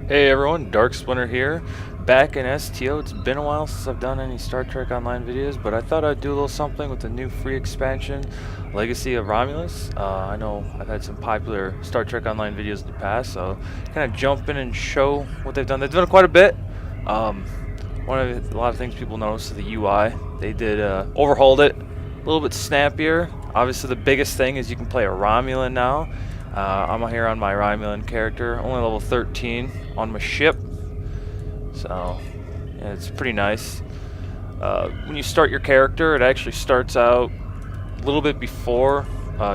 Hey everyone, Dark Splinter here, back in STO. It's been a while since I've done any Star Trek Online videos, but I thought I'd do a little something with the new free expansion, Legacy of Romulus. I know I've had some popular Star Trek Online videos in the past, so kind of jump in and show what they've done. They've done quite a bit. Um, a lot of things people notice is the UI. They did overhauled it, a little bit snappier. Obviously, the biggest thing is you can play a Romulan now. I'm here on my Romulan character, only level 13 on my ship, so yeah, it's pretty nice. When you start your character, it actually starts out a little bit before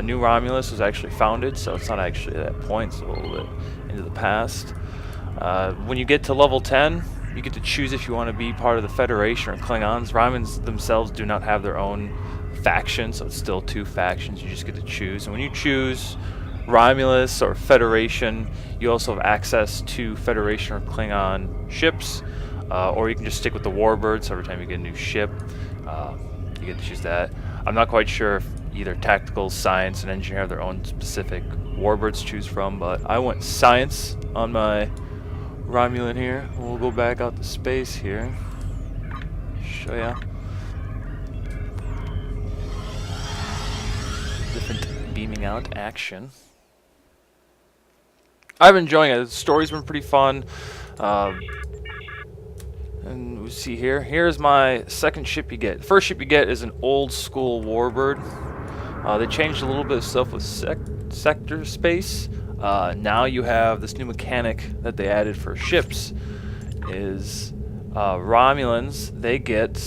New Romulus was actually founded, so it's not actually at that point, it's a little bit into the past. When you get to level 10, you get to choose if you want to be part of the Federation or Klingons. Romulans themselves do not have their own faction, so it's still two factions, you just get to choose. And when you choose Romulus or Federation, you also have access to Federation or Klingon ships, or you can just stick with the Warbirds. So every time you get a new ship, you get to choose that. I'm not quite sure if either Tactical, Science, and Engineer have their own specific Warbirds to choose from, but I went Science on my Romulan here. We'll go back out to space here. Show ya. Different beaming out action. I've been enjoying it. The story's been pretty fun. And we see here. Here's my second ship you get. The first ship you get is an old school Warbird. They changed a little bit of stuff with sector space. Now you have this new mechanic that they added for ships. Is Romulans, they get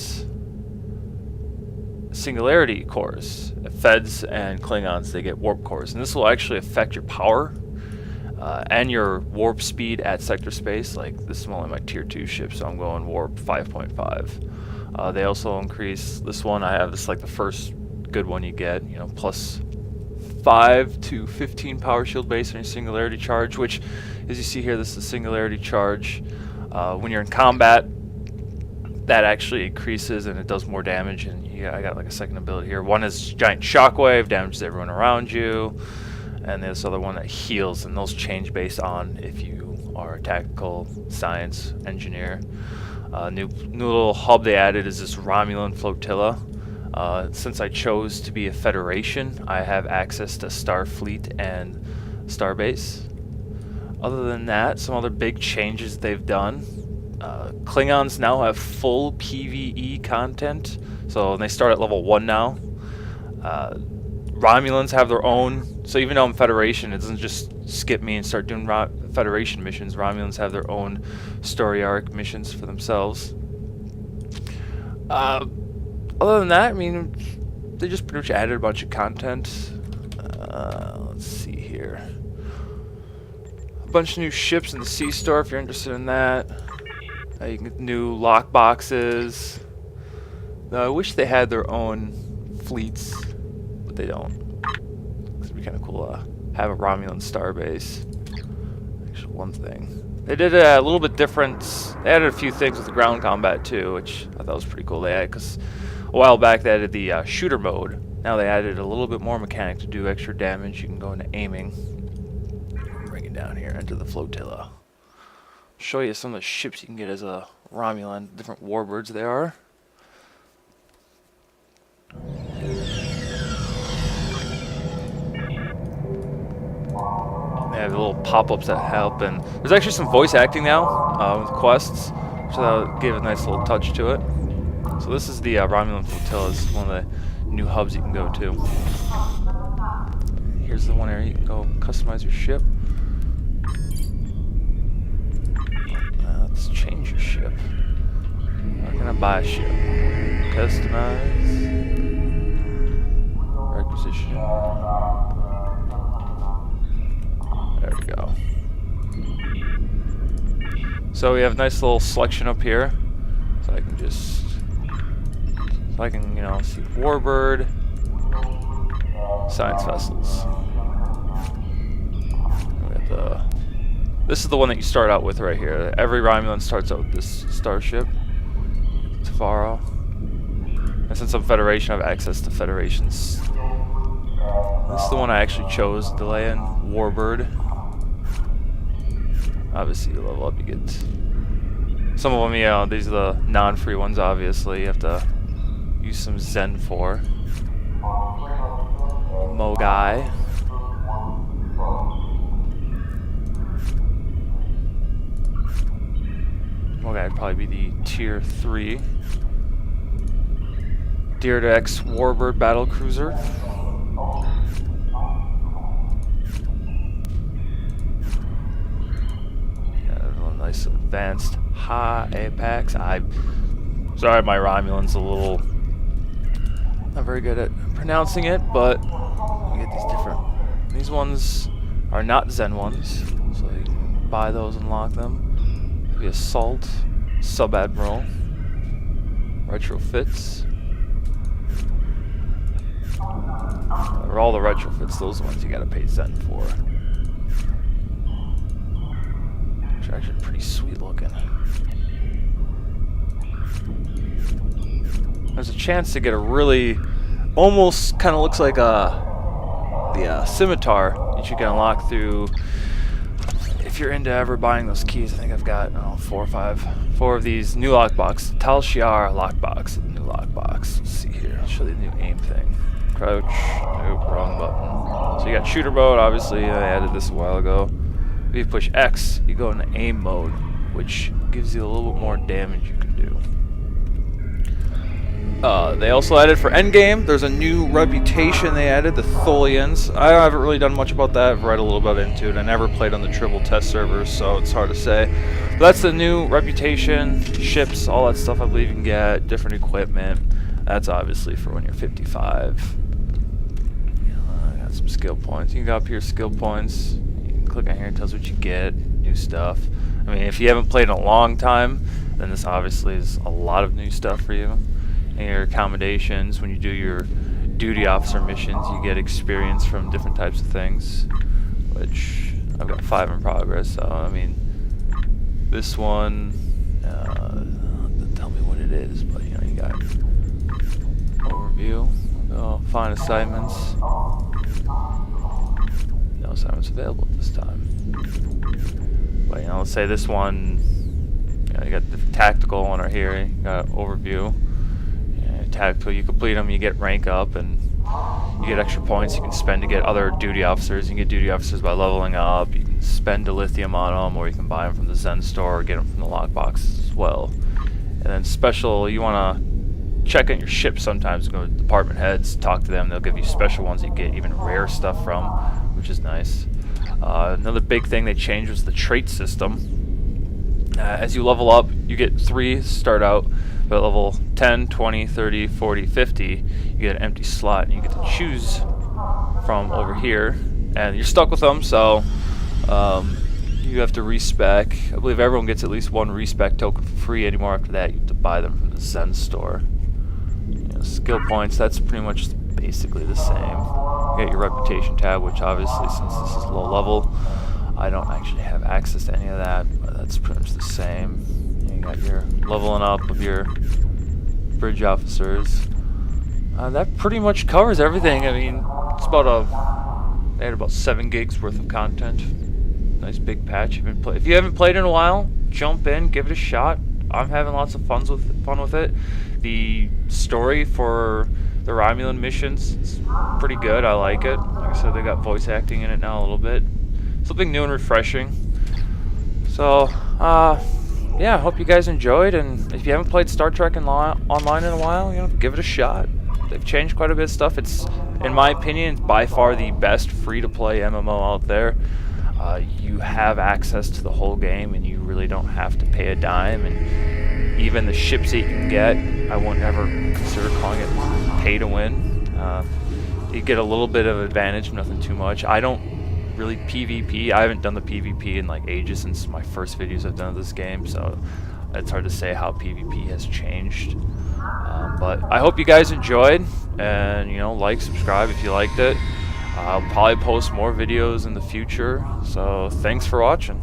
singularity cores. Feds and Klingons, they get warp cores. And this will actually affect your power. And your warp speed at sector space. Like, this is only my tier 2 ship, so I'm going warp 5.5. They also increase this one. I have this like the first good one you get, you know, plus 5 to 15 power shield base on your singularity charge, which, as you see here, this is a singularity charge. When you're in combat, that actually increases and it does more damage. And yeah, I got like a second ability here. One is giant shockwave, damages everyone around you. And there's other one that heals, and those change based on if you are a Tactical, Science, Engineer. New little hub they added is this Romulan flotilla. Since I chose to be a Federation, I have access to Starfleet and Starbase. Other than that, some other big changes they've done. Klingons now have full PvE content, so they start at level 1 now. Romulans have their own, so even though I'm Federation, it doesn't just skip me and start doing Federation missions. Romulans have their own story arc missions for themselves. Other than that, I mean, they just pretty much added a bunch of content. Let's see here. A bunch of new ships in the Sea Store if you're interested in that. You can get new lock boxes. I wish they had their own fleets. They don't. It'd be kind of cool to have a Romulan starbase. Actually, one thing. They did a little bit different. They added a few things with the ground combat too, which I thought was pretty cool. They added, because a while back they added the shooter mode. Now they added a little bit more mechanic to do extra damage. You can go into aiming. Bring it down here, enter the flotilla. Show you some of the ships you can get as a Romulan, different warbirds they are. They have little pop-ups that help, and there's actually some voice acting now with quests, so that'll give a nice little touch to it. So this is the Romulan flotilla. This is one of the new hubs you can go to. Here's the one area you can go customize your ship. Let's change your ship. How can I buy a ship? Customize. Requisition. There we go. So we have a nice little selection up here. So I can just, you know, see Warbird, Science vessels. This is the one that you start out with right here. Every Romulan starts out with this starship, Tafaro. And since I'm Federation, I have access to Federations. This is the one I actually chose, Delayan Warbird. Obviously, you level up, you get some of them. Yeah, these are the non-free ones. Obviously, you have to use some Zen for. Mogai. Mogai would probably be the tier 3. Deerdex Warbird Battle Cruiser. Yeah, a nice advanced high apex. Sorry, my Romulan's a little not very good at pronouncing it, but you get these different. These ones are not Zen ones, so you can buy those and lock them. The Assault, Sub-Admiral, Retrofits. Or all the retrofits, those are the ones you gotta pay Zen for. Which are actually pretty sweet looking. There's a chance to get a really, almost kind of looks like the scimitar that you can unlock through. If you're into ever buying those keys, I think I've got 4 of these new lockbox. Tal Shiar lockbox, the new lockbox. Let's see here. I'll show you the new aim thing. Crouch. Nope, wrong button. So you got shooter mode. Obviously, I added this a while ago. If you push X, you go into aim mode, which gives you a little bit more damage you can do. They also added for endgame, there's a new reputation they added, the Tholians. I haven't really done much about that. I've read a little bit into it. I never played on the Tribble test servers, so it's hard to say. But that's the new reputation, ships, all that stuff I believe you can get, different equipment. That's obviously for when you're 55. I got some skill points. You can go up here, skill points. You can click on here, it tells what you get, new stuff. I mean, if you haven't played in a long time, then this obviously is a lot of new stuff for you. And your accommodations, when you do your duty officer missions, you get experience from different types of things, which I've got 5 in progress. So I mean, this one, tell me what it is, but you know, you got overview, find assignments. No assignments available at this time. But you know, let's say this one, you know, you got the tactical one right here. You got overview. Tactical, you complete them, you get rank up, and you get extra points you can spend to get other duty officers. You can get duty officers by leveling up. You can spend dilithium on them, or you can buy them from the Zen store, or get them from the lockbox as well. And then special, you want to check out your ship sometimes. Go to department heads, talk to them. They'll give you special ones you get even rare stuff from, which is nice. Another big thing they changed was the trait system. As you level up, you get 3 start out. But at level 10, 20, 30, 40, 50, you get an empty slot, and you get to choose from over here. And you're stuck with them, so you have to respec. I believe everyone gets at least 1 respec token for free. Anymore after that, you have to buy them from the Zen store. You know, skill points, that's pretty much basically the same. You get your reputation tab, which obviously, since this is low level, I don't actually have access to any of that, but that's pretty much the same. You got your leveling up of your bridge officers. That pretty much covers everything. I mean, it's they had about 7 gigs worth of content. Nice big patch. If you haven't played in a while, jump in, give it a shot. I'm having lots of fun with it. The story for the Romulan missions is pretty good. I like it. Like I said, they got voice acting in it now a little bit. Something new and refreshing. So, yeah, I hope you guys enjoyed, and if you haven't played Star Trek Online in a while, you know, give it a shot. They've changed quite a bit of stuff. It's, in my opinion, by far the best free-to-play MMO out there. You have access to the whole game, and you really don't have to pay a dime, and even the ships that you can get, I won't ever consider calling it pay-to-win. You get a little bit of advantage, nothing too much. I don't really PvP. I haven't done the PvP in like ages, since my first videos I've done of this game, so it's hard to say how PvP has changed. But I hope you guys enjoyed, and you know, like, subscribe if you liked it. I'll probably post more videos in the future, so thanks for watching.